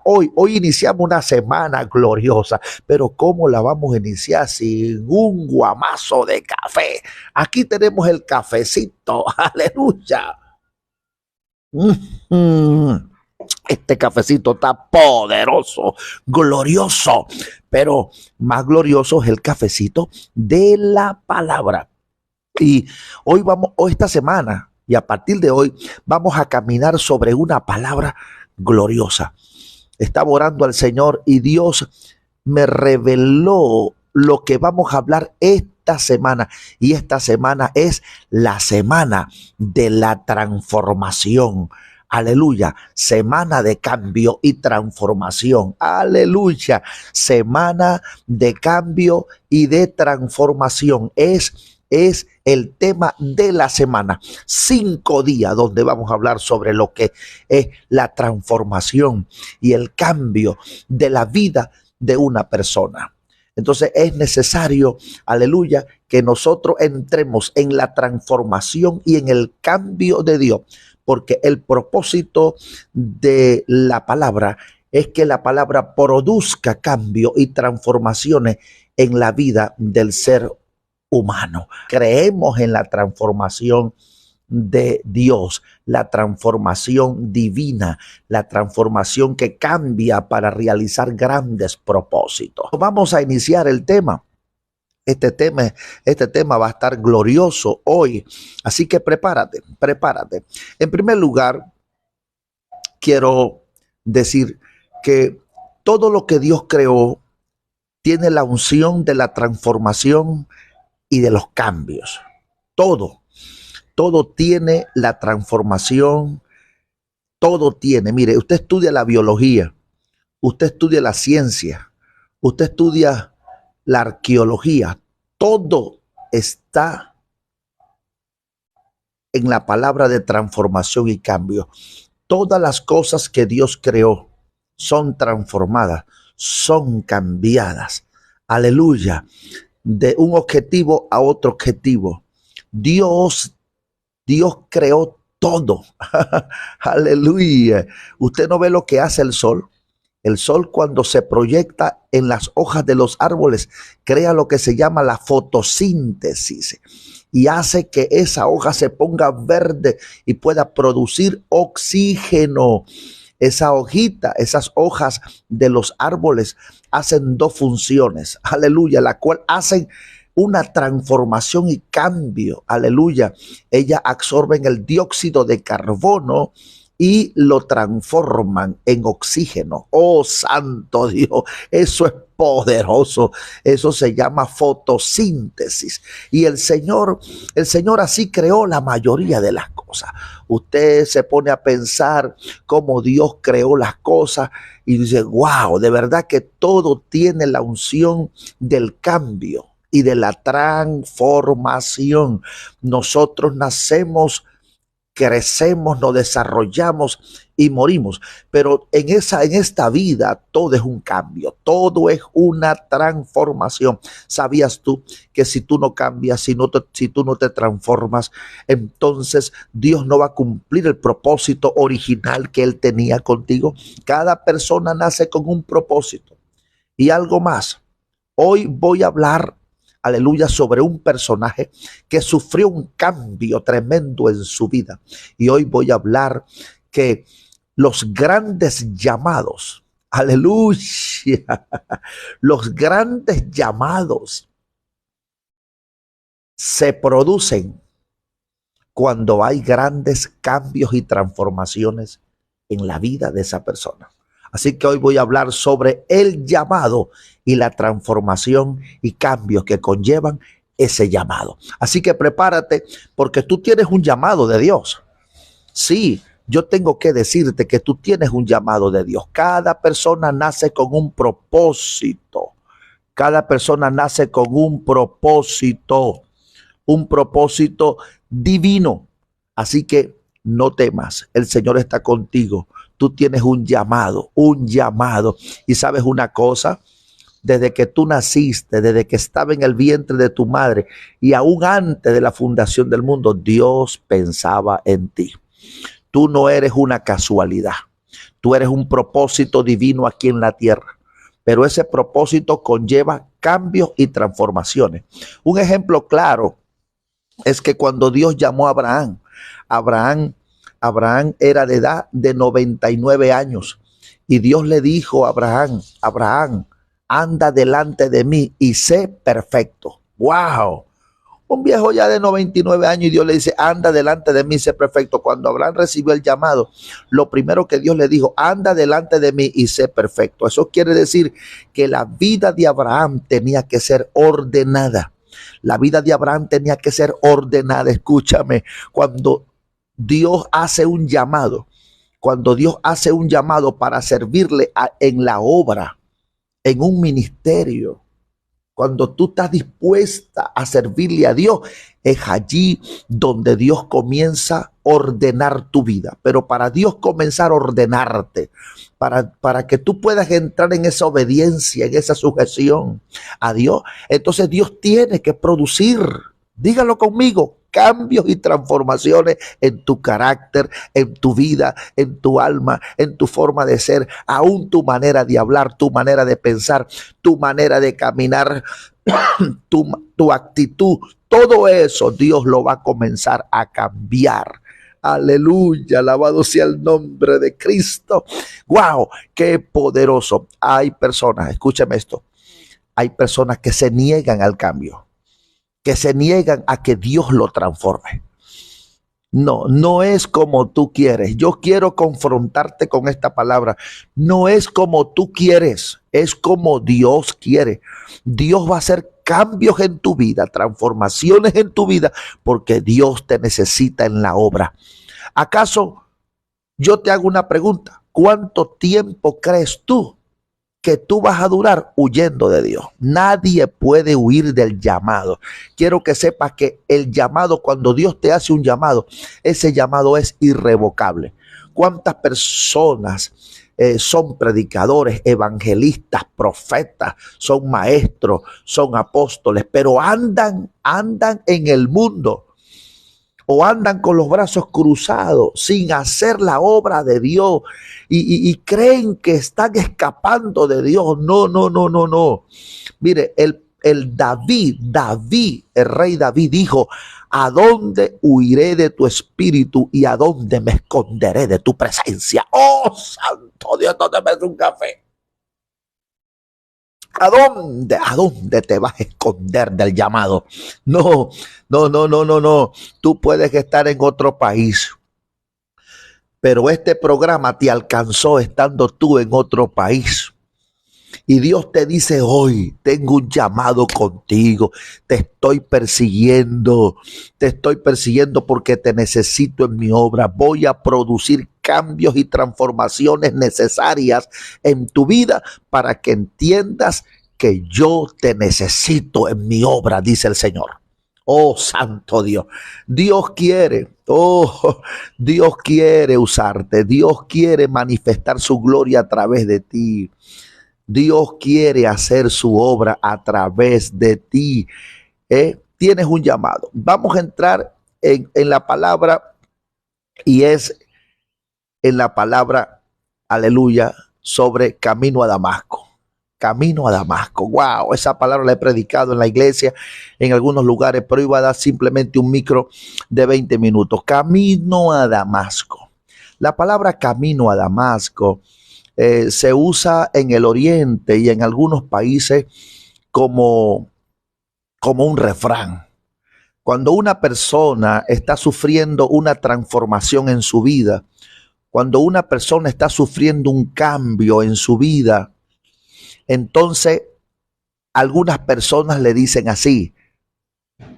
Hoy iniciamos una semana gloriosa, pero ¿cómo la vamos a iniciar sin un guamazo de café? Aquí tenemos el cafecito, aleluya. Este cafecito está poderoso, glorioso, pero más glorioso es el cafecito de la palabra. Y hoy esta semana, y a partir de hoy, vamos a caminar sobre una palabra gloriosa. Estaba orando al Señor y Dios me reveló lo que vamos a hablar esta semana. Y esta semana es la semana de la transformación. Aleluya, semana de cambio y transformación. Aleluya, semana de cambio y de transformación. Es el tema de la semana. 5 días donde vamos a hablar sobre lo que es la transformación y el cambio de la vida de una persona. Entonces es necesario, aleluya, que nosotros entremos en la transformación y en el cambio de Dios, porque el propósito de la palabra es que la palabra produzca cambio y transformaciones en la vida del ser humano. Creemos en la transformación de Dios, la transformación divina, la transformación que cambia para realizar grandes propósitos. Vamos a iniciar el tema. Este tema va a estar glorioso hoy, así que prepárate. En primer lugar, quiero decir que todo lo que Dios creó tiene la unción de la transformación y de los cambios. Todo tiene la transformación, todo tiene. Mire, usted estudia la biología, usted estudia la ciencia, usted estudia la arqueología, todo está en la palabra de transformación y cambio. Todas las cosas que Dios creó son transformadas, son cambiadas. Aleluya. De un objetivo a otro objetivo. Dios creó todo. Aleluya. Usted no ve lo que hace el sol. El sol, cuando se proyecta en las hojas de los árboles, crea lo que se llama la fotosíntesis y hace que esa hoja se ponga verde y pueda producir oxígeno. Esa hojita, esas hojas de los árboles hacen 2 funciones, aleluya, la cual hacen una transformación y cambio, aleluya. Ellas absorben el dióxido de carbono y lo transforman en oxígeno. Oh, santo Dios, eso es poderoso. Eso se llama fotosíntesis. Y el Señor así creó la mayoría de las cosas. Usted se pone a pensar cómo Dios creó las cosas y dice, wow, de verdad que todo tiene la unción del cambio y de la transformación. Nosotros nacemos, crecemos, nos desarrollamos y morimos, pero en esta vida todo es un cambio, todo es una transformación. ¿Sabías tú que si tú no cambias, si tú no te transformas, entonces Dios no va a cumplir el propósito original que Él tenía contigo? Cada persona nace con un propósito. Y algo más, hoy voy a hablar, aleluya, sobre un personaje que sufrió un cambio tremendo en su vida. Y hoy voy a hablar que los grandes llamados, aleluya, los grandes llamados se producen cuando hay grandes cambios y transformaciones en la vida de esa persona. Así que hoy voy a hablar sobre el llamado y la transformación y cambios que conllevan ese llamado. Así que prepárate, porque tú tienes un llamado de Dios. Sí, yo tengo que decirte que tú tienes un llamado de Dios. Cada persona nace con un propósito. Cada persona nace con un propósito divino. Así que no temas, el Señor está contigo. Tú tienes un llamado. Y sabes una cosa, desde que tú naciste, desde que estaba en el vientre de tu madre y aún antes de la fundación del mundo, Dios pensaba en ti. Tú no eres una casualidad. Tú eres un propósito divino aquí en la tierra, pero ese propósito conlleva cambios y transformaciones. Un ejemplo claro es que cuando Dios llamó a Abraham, Abraham, Abraham era de edad de 99 años y Dios le dijo a Abraham, Abraham, anda delante de mí y sé perfecto. ¡Wow! Un viejo ya de 99 años y Dios le dice, anda delante de mí, sé perfecto. Cuando Abraham recibió el llamado, lo primero que Dios le dijo, anda delante de mí y sé perfecto. Eso quiere decir que la vida de Abraham tenía que ser ordenada. La vida de Abraham tenía que ser ordenada. Escúchame, cuando Dios hace un llamado, cuando Dios hace un llamado para servirle en la obra, en un ministerio, cuando tú estás dispuesta a servirle a Dios, es allí donde Dios comienza a ordenar tu vida. Pero para Dios comenzar a ordenarte, para que tú puedas entrar en esa obediencia, en esa sujeción a Dios, entonces Dios tiene que producir, dígalo conmigo, cambios y transformaciones en tu carácter, en tu vida, en tu alma, en tu forma de ser, aún tu manera de hablar, tu manera de pensar, tu manera de caminar, tu actitud. Todo eso Dios lo va a comenzar a cambiar. Aleluya, alabado sea el nombre de Cristo. Wow, qué poderoso. Hay personas, escúchame esto, hay personas que se niegan al cambio, que se niegan a que Dios lo transforme. No, no es como tú quieres. Yo quiero confrontarte con esta palabra. No es como tú quieres, es como Dios quiere. Dios va a hacer cambios en tu vida, transformaciones en tu vida, porque Dios te necesita en la obra. ¿Acaso yo te hago una pregunta? ¿Cuánto tiempo crees tú que tú vas a durar huyendo de Dios? Nadie puede huir del llamado. Quiero que sepas que el llamado, cuando Dios te hace un llamado, ese llamado es irrevocable. ¿Cuántas personas son predicadores, evangelistas, profetas, son maestros, son apóstoles, pero andan en el mundo? O andan con los brazos cruzados sin hacer la obra de Dios y creen que están escapando de Dios. No, no, no, no, no. Mire, el David, el rey David dijo, ¿a dónde huiré de tu espíritu y a dónde me esconderé de tu presencia? Oh, santo Dios, ¿dónde me das un café? ¿A dónde te vas a esconder del llamado? No, no, no, no, no, no. Tú puedes estar en otro país, pero este programa te alcanzó estando tú en otro país. Y Dios te dice hoy, tengo un llamado contigo, te estoy persiguiendo porque te necesito en mi obra. Voy a producir cambios y transformaciones necesarias en tu vida para que entiendas que yo te necesito en mi obra, dice el Señor. Oh, santo Dios. Dios quiere usarte. Dios quiere manifestar su gloria a través de ti. Dios quiere hacer su obra a través de ti. Tienes un llamado. Vamos a entrar en la palabra, y es en la palabra, aleluya, sobre camino a Damasco. Camino a Damasco. Wow, esa palabra la he predicado en la iglesia en algunos lugares, pero iba a dar simplemente un micro de 20 minutos. Camino a Damasco. La palabra camino a Damasco se usa en el oriente y en algunos países como un refrán. Cuando una persona está sufriendo una transformación en su vida, cuando una persona está sufriendo un cambio en su vida, entonces algunas personas le dicen así: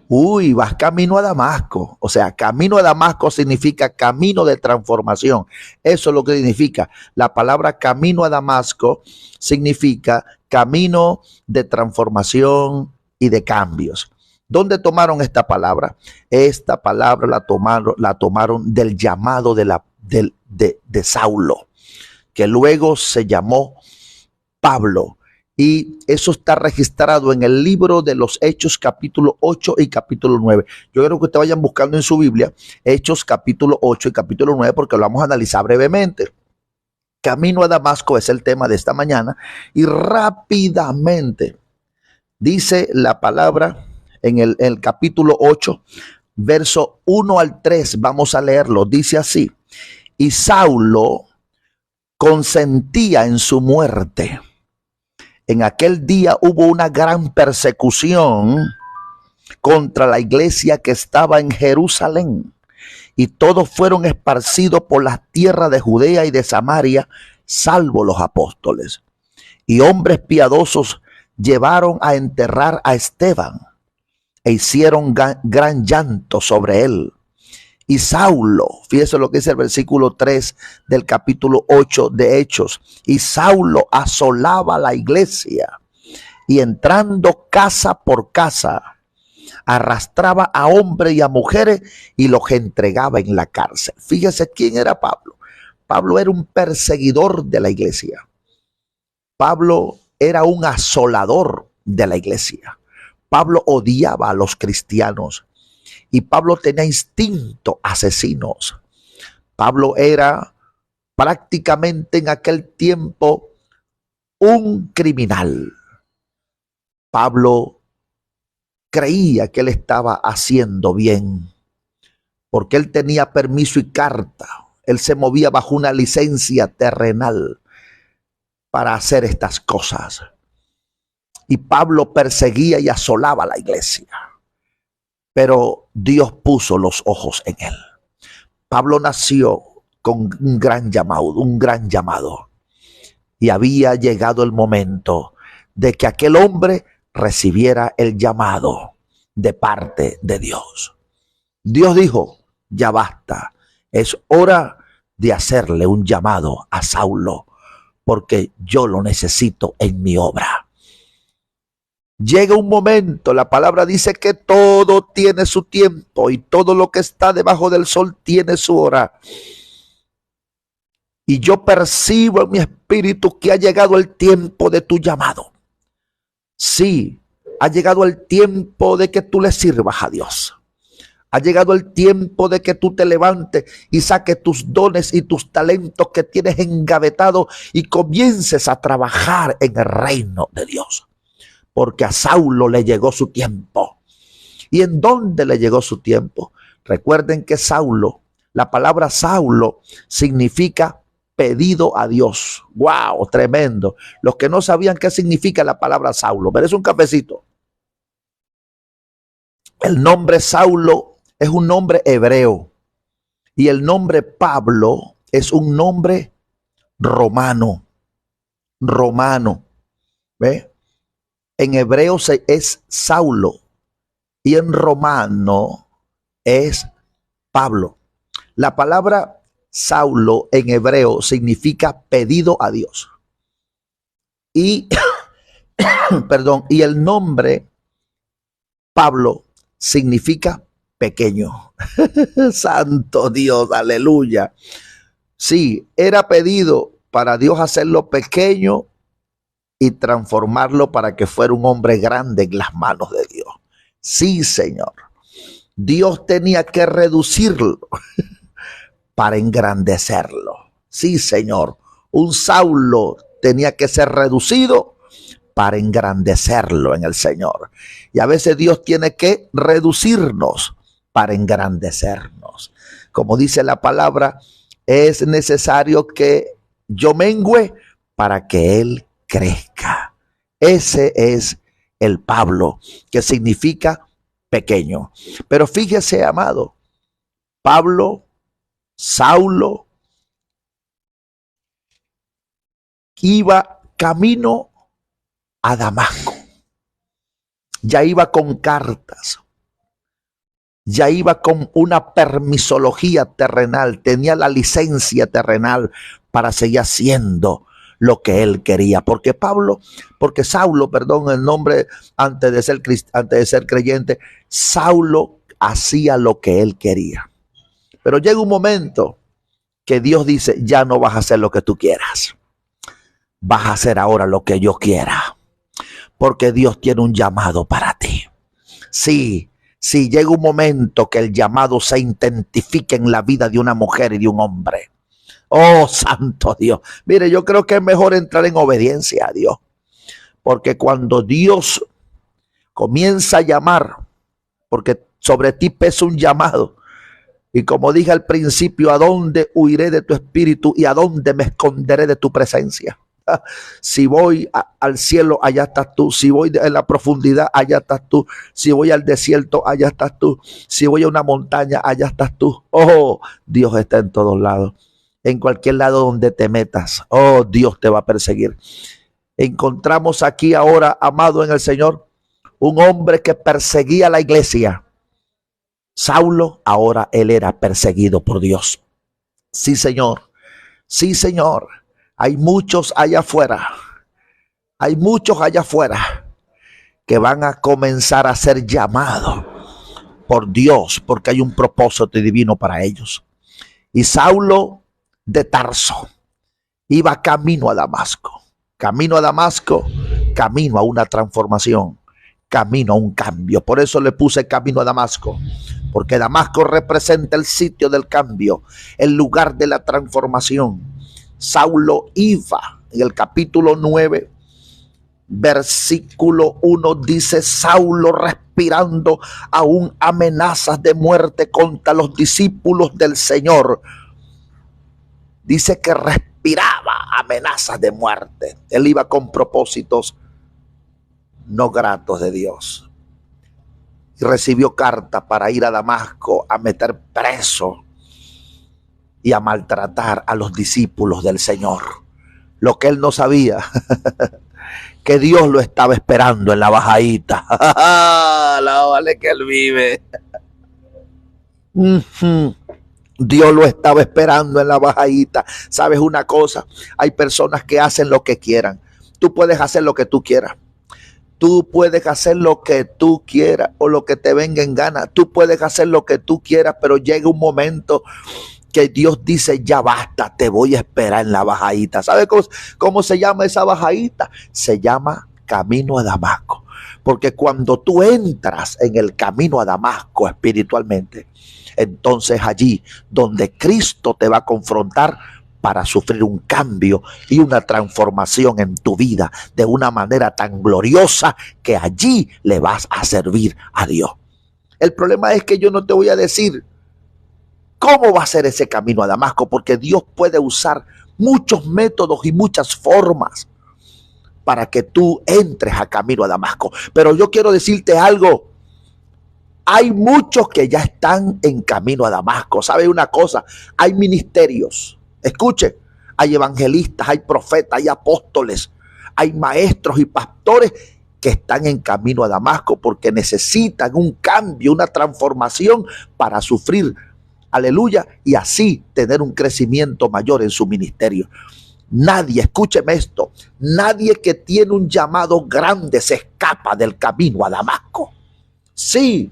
uy, vas camino a Damasco. O sea, camino a Damasco significa camino de transformación. Eso es lo que significa. La palabra camino a Damasco significa camino de transformación y de cambios. ¿Dónde tomaron esta palabra? Esta palabra la tomaron del llamado de Saulo, que luego se llamó Pablo. Y eso está registrado en el libro de los Hechos capítulo 8 y capítulo 9. Yo quiero que ustedes vayan buscando en su Biblia Hechos capítulo 8 y capítulo 9 porque lo vamos a analizar brevemente. Camino a Damasco es el tema de esta mañana. Y rápidamente dice la palabra en el capítulo 8, verso 1 al 3. Vamos a leerlo. Dice así: y Saulo consentía en su muerte. En aquel día hubo una gran persecución contra la iglesia que estaba en Jerusalén, y todos fueron esparcidos por las tierras de Judea y de Samaria, salvo los apóstoles. Y hombres piadosos llevaron a enterrar a Esteban e hicieron gran llanto sobre él. Y Saulo, fíjese lo que dice el versículo 3 del capítulo 8 de Hechos: y Saulo asolaba la iglesia, y entrando casa por casa, arrastraba a hombres y a mujeres y los entregaba en la cárcel. Fíjese quién era Pablo. Pablo era un perseguidor de la iglesia. Pablo era un asolador de la iglesia. Pablo odiaba a los cristianos y Pablo tenía instintos asesinos. Pablo era prácticamente en aquel tiempo un criminal. Pablo creía que él estaba haciendo bien, porque él tenía permiso y carta. Él se movía bajo una licencia terrenal para hacer estas cosas. Y Pablo perseguía y asolaba la iglesia. Pero Dios puso los ojos en él. Pablo nació con un gran llamado. Y había llegado el momento de que aquel hombre recibiera el llamado de parte de Dios. Dios dijo: ya basta, es hora de hacerle un llamado a Saulo, porque yo lo necesito en mi obra. Llega un momento, la palabra dice que todo tiene su tiempo y todo lo que está debajo del sol tiene su hora. Y yo percibo en mi espíritu que ha llegado el tiempo de tu llamado. Sí, ha llegado el tiempo de que tú le sirvas a Dios. Ha llegado el tiempo de que tú te levantes y saques tus dones y tus talentos que tienes engavetados y comiences a trabajar en el reino de Dios. Porque a Saulo le llegó su tiempo. ¿Y en dónde le llegó su tiempo? Recuerden que Saulo, la palabra Saulo significa pedido a Dios. ¡Wow! Tremendo. Los que no sabían qué significa la palabra Saulo, merece un cafecito. El nombre Saulo es un nombre hebreo y el nombre Pablo es un nombre romano. ¿Ve? En hebreo es Saulo y en romano es Pablo. La palabra Saulo en hebreo significa pedido a Dios. Y, y el nombre Pablo significa pequeño. Santo Dios, aleluya. Sí, era pedido para Dios hacerlo pequeño y transformarlo para que fuera un hombre grande en las manos de Dios. Sí, Señor. Dios tenía que reducirlo para engrandecerlo. Sí, Señor. Un Saulo tenía que ser reducido para engrandecerlo en el Señor. Y a veces Dios tiene que reducirnos para engrandecernos. Como dice la palabra, es necesario que yo mengüe para que Él crezca. Ese es el Pablo, que significa pequeño. Pero fíjese, amado, Pablo, Saulo, iba camino a Damasco. Ya iba con cartas. Ya iba con una permisología terrenal. Tenía la licencia terrenal para seguir haciendo lo que él quería. Porque Saulo, el nombre antes de ser creyente, Saulo hacía lo que él quería. Pero llega un momento que Dios dice: ya no vas a hacer lo que tú quieras. Vas a hacer ahora lo que yo quiera. Porque Dios tiene un llamado para ti. Sí, llega un momento que el llamado se identifique en la vida de una mujer y de un hombre. Oh, santo Dios. Mire, yo creo que es mejor entrar en obediencia a Dios. Porque cuando Dios comienza a llamar, porque sobre ti pesa un llamado. Y como dije al principio, ¿a dónde huiré de tu espíritu y a dónde me esconderé de tu presencia? Si voy al cielo, allá estás tú. Si voy en la profundidad, allá estás tú. Si voy al desierto, allá estás tú. Si voy a una montaña, allá estás tú. Oh, Dios está en todos lados. En cualquier lado donde te metas, oh, Dios te va a perseguir. Encontramos aquí ahora, amado en el Señor, un hombre que perseguía a la iglesia. Saulo, ahora él era perseguido por Dios. Sí, Señor. Sí, Señor. Hay muchos allá afuera. Hay muchos allá afuera que van a comenzar a ser llamados por Dios porque hay un propósito divino para ellos. Y Saulo de Tarso iba camino a Damasco. Camino a Damasco, camino a una transformación, camino a un cambio. Por eso le puse camino a Damasco, porque Damasco representa el sitio del cambio, el lugar de la transformación. Saulo iba, en el capítulo 9, versículo 1, dice: Saulo, respirando aún amenazas de muerte contra los discípulos del Señor. Dice que respiraba amenazas de muerte. Él iba con propósitos no gratos de Dios. Y recibió carta para ir a Damasco a meter preso y a maltratar a los discípulos del Señor. Lo que él no sabía, que Dios lo estaba esperando en la bajadita. La vale que él vive. Dios lo estaba esperando en la bajadita. ¿Sabes una cosa? Hay personas que hacen lo que quieran. Tú puedes hacer lo que tú quieras. Tú puedes hacer lo que tú quieras o lo que te venga en gana. Tú puedes hacer lo que tú quieras, pero llega un momento que Dios dice: ya basta, te voy a esperar en la bajadita. ¿Sabe cómo se llama esa bajadita? Se llama camino a Damasco. Porque cuando tú entras en el camino a Damasco espiritualmente, entonces allí donde Cristo te va a confrontar para sufrir un cambio y una transformación en tu vida de una manera tan gloriosa que allí le vas a servir a Dios. El problema es que yo no te voy a decir cómo va a ser ese camino a Damasco, porque Dios puede usar muchos métodos y muchas formas para que tú entres a camino a Damasco. Pero yo quiero decirte algo. Hay muchos que ya están en camino a Damasco. ¿Sabe una cosa? Hay ministerios. Escuche, hay evangelistas, hay profetas, hay apóstoles, hay maestros y pastores que están en camino a Damasco porque necesitan un cambio, una transformación para sufrir, aleluya, y así tener un crecimiento mayor en su ministerio. Nadie, escúcheme esto, nadie que tiene un llamado grande se escapa del camino a Damasco. Sí,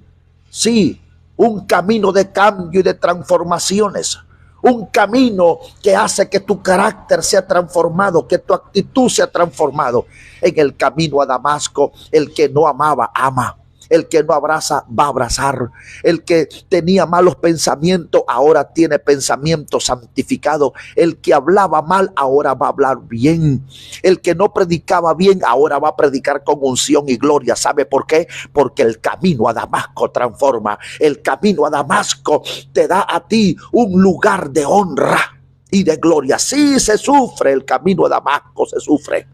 un camino de cambio y de transformaciones. Un camino que hace que tu carácter sea transformado, que tu actitud sea transformado. En el camino a Damasco, el que no amaba, ama. El que no abraza, va a abrazar. El que tenía malos pensamientos, ahora tiene pensamientos santificados. El que hablaba mal, ahora va a hablar bien. El que no predicaba bien, ahora va a predicar con unción y gloria. ¿Sabe por qué? Porque el camino a Damasco transforma. El camino a Damasco te da a ti un lugar de honra y de gloria. Sí, se sufre, el camino a Damasco se sufre.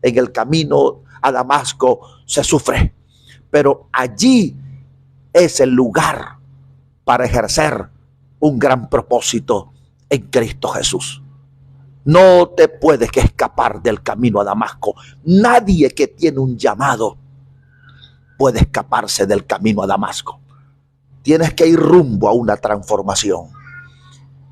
En el camino a Damasco se sufre. Pero allí es el lugar para ejercer un gran propósito en Cristo Jesús. No te puedes escapar del camino a Damasco. Nadie que tiene un llamado puede escaparse del camino a Damasco. Tienes que ir rumbo a una transformación.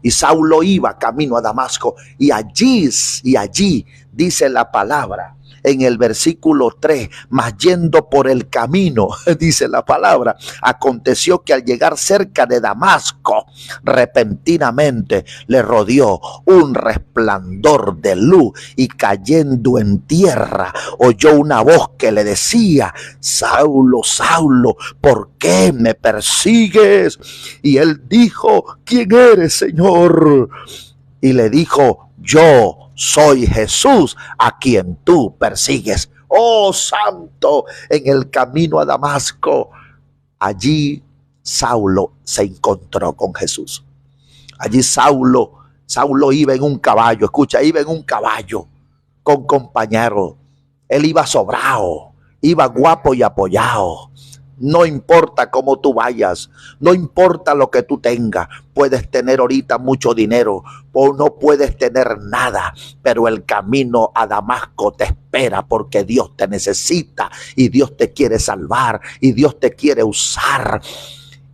Y Saulo iba camino a Damasco y allí dice la palabra. En el versículo 3, mas yendo por el camino, dice la palabra, aconteció que al llegar cerca de Damasco, repentinamente le rodeó un resplandor de luz y cayendo en tierra, oyó una voz que le decía: Saulo, Saulo, ¿por qué me persigues? Y él dijo: ¿quién eres, Señor? y le dijo: yo soy Jesús a quien tú persigues. Oh, santo, en el camino a Damasco, allí Saulo se encontró con Jesús. Allí Saulo iba en un caballo, escucha, iba en un caballo con compañeros. Él iba sobrado, iba guapo y apoyado. No importa cómo tú vayas, no importa lo que tú tengas. Puedes tener ahorita mucho dinero o no puedes tener nada, pero el camino a Damasco te espera porque Dios te necesita y Dios te quiere salvar y Dios te quiere usar.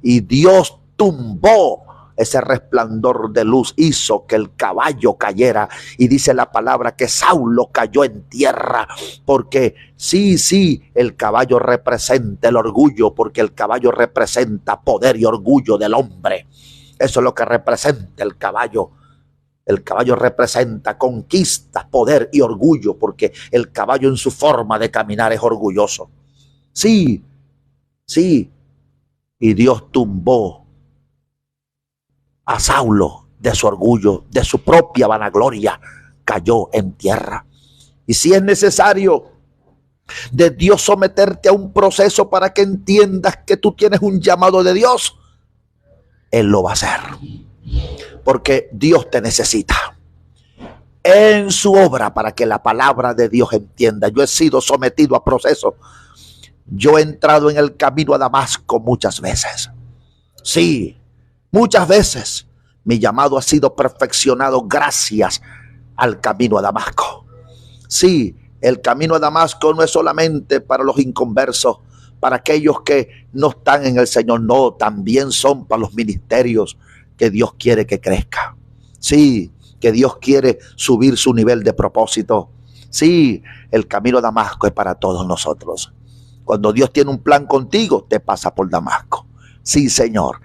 Y Dios tumbó ese resplandor de luz, hizo que el caballo cayera, y dice la palabra que Saulo cayó en tierra, porque sí, el caballo representa el orgullo, porque el caballo representa poder y orgullo del hombre. Eso es lo que representa el caballo. El caballo representa conquista, poder y orgullo, porque el caballo en su forma de caminar es orgulloso. Sí, y Dios tumbó a Saulo de su orgullo, de su propia vanagloria, cayó en tierra. Y si es necesario de Dios someterte a un proceso para que entiendas que tú tienes un llamado de Dios, Él lo va a hacer, porque Dios te necesita en su obra para que la palabra de Dios entienda. Yo he sido sometido a procesos. Yo he entrado en el camino a Damasco muchas veces. Sí, muchas veces mi llamado ha sido perfeccionado gracias al camino a Damasco. Sí, el camino a Damasco no es solamente para los inconversos, para aquellos que no están en el Señor. No, también son para los ministerios que Dios quiere que crezca. Sí, que Dios quiere subir su nivel de propósito. Sí, el camino a Damasco es para todos nosotros. Cuando Dios tiene un plan contigo, te pasa por Damasco. Sí, Señor.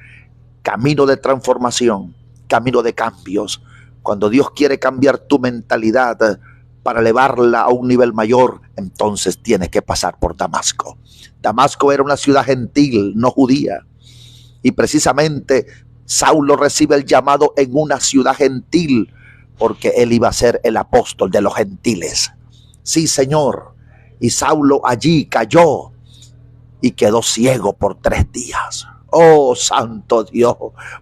Camino de transformación, camino de cambios. Cuando Dios quiere cambiar tu mentalidad para elevarla a un nivel mayor, entonces tienes que pasar por Damasco. Damasco era una ciudad gentil, no judía. Y precisamente Saulo recibe el llamado en una ciudad gentil, porque él iba a ser el apóstol de los gentiles. Sí, Señor. Y Saulo allí cayó y quedó ciego por 3 días. Oh, santo Dios.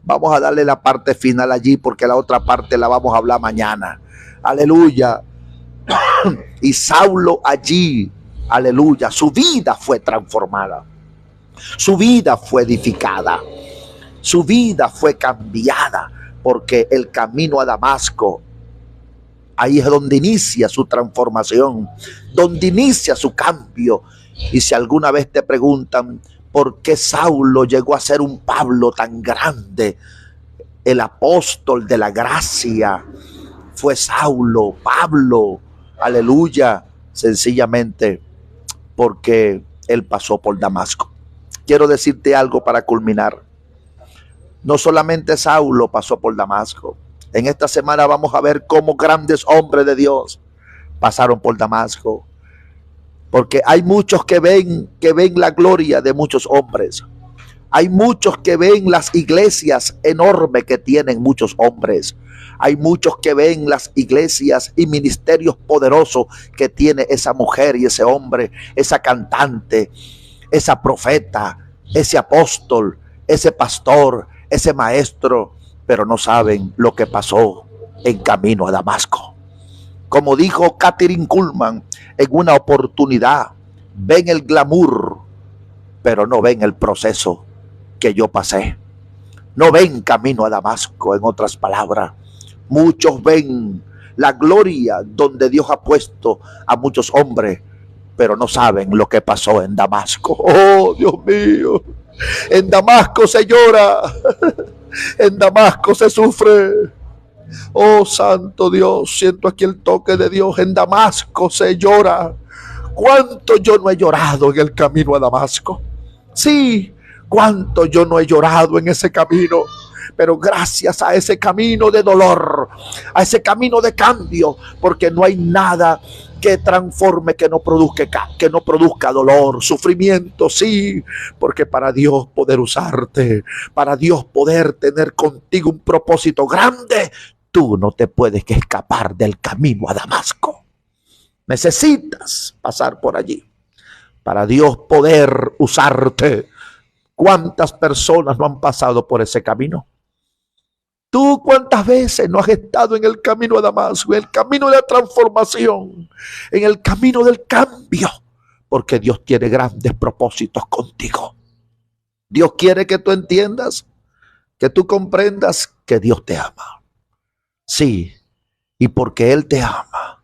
Vamos a darle la parte final allí, porque la otra parte la vamos a hablar mañana. Aleluya. Y Saulo allí, aleluya, su vida fue transformada. Su vida fue edificada. Su vida fue cambiada, porque el camino a Damasco, ahí es donde inicia su transformación, donde inicia su cambio. Y si alguna vez te preguntan por qué Saulo llegó a ser un Pablo tan grande, el apóstol de la gracia fue Saulo, Pablo, aleluya, sencillamente porque él pasó por Damasco. Quiero decirte algo para culminar. No solamente Saulo pasó por Damasco. En esta semana vamos a ver cómo grandes hombres de Dios pasaron por Damasco. Porque hay muchos que ven la gloria de muchos hombres. Hay muchos que ven las iglesias enormes que tienen muchos hombres. Hay muchos que ven las iglesias y ministerios poderosos que tiene esa mujer y ese hombre, esa cantante, esa profeta, ese apóstol, ese pastor, ese maestro, pero no saben lo que pasó en camino a Damasco. Como dijo Kathryn Kuhlman en una oportunidad, ven el glamour, pero no ven el proceso que yo pasé. No ven camino a Damasco, en otras palabras. Muchos ven la gloria donde Dios ha puesto a muchos hombres, pero no saben lo que pasó en Damasco. Oh, Dios mío, en Damasco se llora, en Damasco se sufre. Oh, santo Dios, siento aquí el toque de Dios. En Damasco se llora. ¿Cuánto yo no he llorado en el camino a Damasco? Sí, cuánto yo no he llorado en ese camino. Pero gracias a ese camino de dolor, a ese camino de cambio, porque no hay nada que transforme, que no produzca dolor, sufrimiento. Sí, porque para Dios poder usarte, para Dios poder tener contigo un propósito grande, tú no te puedes que escapar del camino a Damasco. Necesitas pasar por allí para Dios poder usarte. ¿Cuántas personas no han pasado por ese camino? ¿Tú cuántas veces no has estado en el camino a Damasco, en el camino de la transformación, en el camino del cambio? Porque Dios tiene grandes propósitos contigo. Dios quiere que tú entiendas, que tú comprendas que Dios te ama. Sí, y porque Él te ama,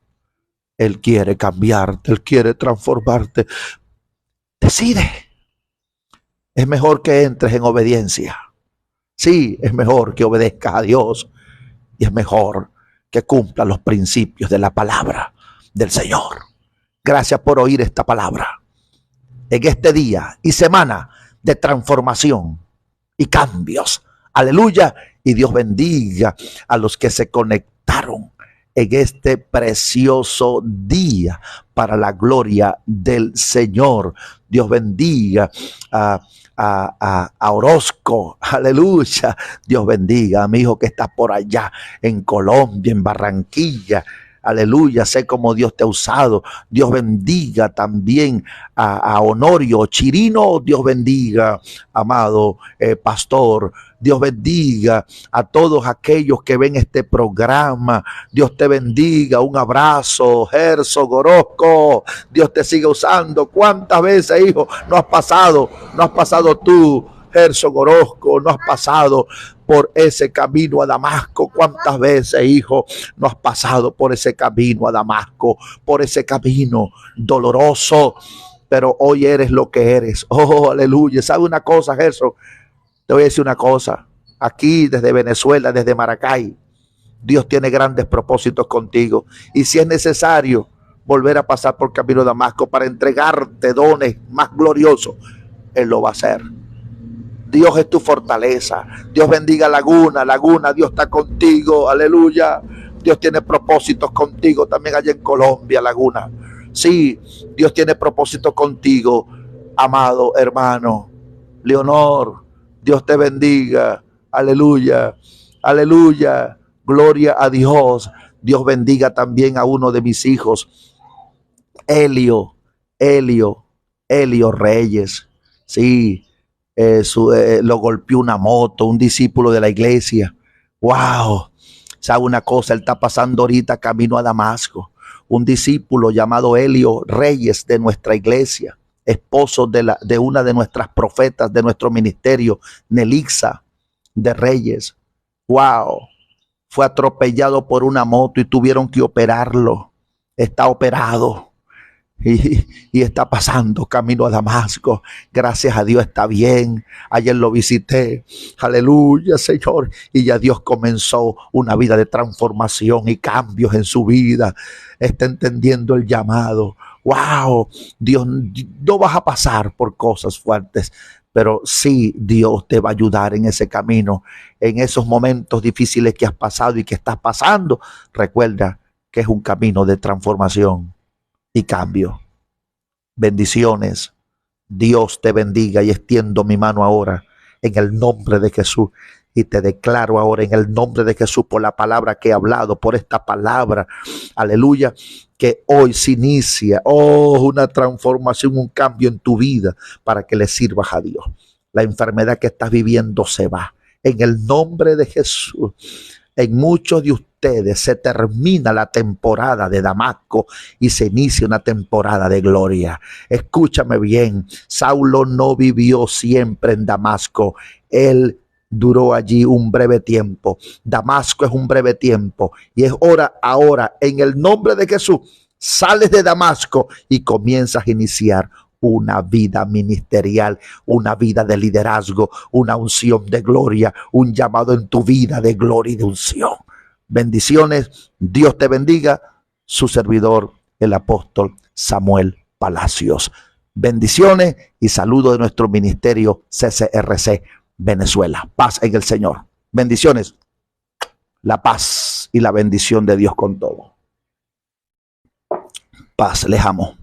Él quiere cambiarte, Él quiere transformarte. Decide. Es mejor que entres en obediencia. Sí, es mejor que obedezcas a Dios y es mejor que cumplas los principios de la palabra del Señor. Gracias por oír esta palabra en este día y semana de transformación y cambios. Aleluya. Y Dios bendiga a los que se conectaron en este precioso día para la gloria del Señor. Dios bendiga a Orozco, aleluya. Dios bendiga a mi hijo que está por allá en Colombia, en Barranquilla, aleluya. Sé cómo Dios te ha usado. Dios bendiga también a Honorio Chirino. Dios bendiga, amado pastor. Dios bendiga a todos aquellos que ven este programa. Dios te bendiga. Un abrazo, Gerson Orozco. Dios te sigue usando. ¿Cuántas veces, hijo, no has pasado tú, Gerson Orozco, no has pasado por ese camino a Damasco? ¿Cuántas veces, hijo, no has pasado por ese camino a Damasco, por ese camino doloroso? Pero hoy eres lo que eres. Oh, aleluya. ¿Sabe una cosa, Gerson? Te voy a decir una cosa. Aquí desde Venezuela, desde Maracay, Dios tiene grandes propósitos contigo. Y si es necesario volver a pasar por camino de Damasco para entregarte dones más gloriosos, Él lo va a hacer. Dios es tu fortaleza. Dios bendiga Laguna. Laguna, Dios está contigo. Aleluya. Dios tiene propósitos contigo también allá en Colombia, Laguna. Sí, Dios tiene propósitos contigo, amado hermano. Leonor, Dios te bendiga. Aleluya. Aleluya. Gloria a Dios. Dios bendiga también a uno de mis hijos, Elio Reyes. Sí, lo golpeó una moto, un discípulo de la iglesia. Wow. ¿Sabe una cosa? Él está pasando ahorita camino a Damasco. Un discípulo llamado Elio Reyes de nuestra iglesia, esposo de una de nuestras profetas de nuestro ministerio, Nelixa de Reyes. Wow. Fue atropellado por una moto y tuvieron que operarlo. Está operado. Y está pasando camino a Damasco. Gracias a Dios está bien. Ayer lo visité. Aleluya, Señor. Y ya Dios comenzó una vida de transformación y cambios en su vida. Está entendiendo el llamado. Wow. Dios, no vas a pasar por cosas fuertes, pero sí Dios te va a ayudar en ese camino, en esos momentos difíciles que has pasado y que estás pasando. Recuerda que es un camino de transformación y cambio. Bendiciones. Dios te bendiga y extiendo mi mano ahora en el nombre de Jesús y te declaro ahora en el nombre de Jesús, por la palabra que he hablado, por esta palabra, aleluya, que hoy se inicia una transformación, un cambio en tu vida para que le sirvas a Dios. La enfermedad que estás viviendo se va en el nombre de Jesús. En muchos de ustedes se termina la temporada de Damasco y se inicia una temporada de gloria. Escúchame bien, Saulo no vivió siempre en Damasco. Él duró allí un breve tiempo. Damasco es un breve tiempo y es hora ahora, en el nombre de Jesús, sales de Damasco y comienzas a iniciar una vida ministerial, una vida de liderazgo, una unción de gloria, un llamado en tu vida de gloria y de unción. Bendiciones, Dios te bendiga. Su servidor, el apóstol Samuel Palacios. Bendiciones y saludo de nuestro ministerio CCRC Venezuela. Paz en el Señor. Bendiciones. La paz y la bendición de Dios con todo. Paz, les amo.